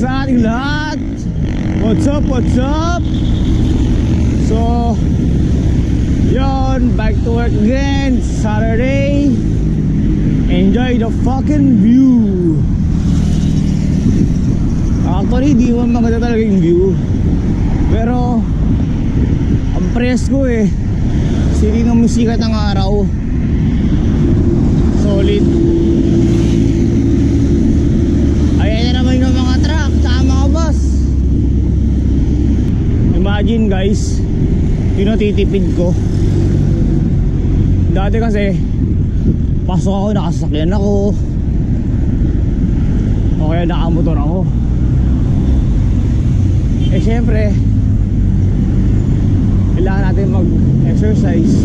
sa ating lahat. What's up, what's up? So, yon, back to work again. Saturday. Enjoy the fucking view. Actually, di mo maganda talaga yung view. Pero, ang presko eh. Siling ang musika ng araw. Solid. Ayan na naman yung mga truck tsaka mga bus. Imagine guys, yung natitipid ko. Dati kasi pasok ako, nakasakyan ako, o kaya nakamotor ako. Eh syempre kailangan natin mag-exercise,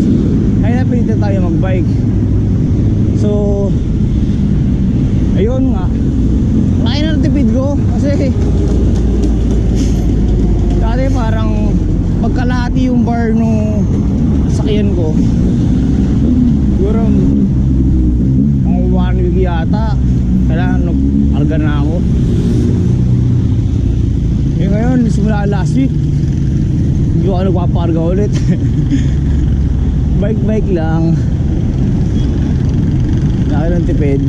kaya napilitan tayo mag-bike. So ayun nga, laki na natipid ko. Kasi dati parang pagkalahati yung bar nung sakyan ko, siguro mga 1 week yata, kailangan nag-arga na ako. Eh ngayon, simula last week, hindi ko nagpapaarga ulit. Bike lang, laki ng tipid.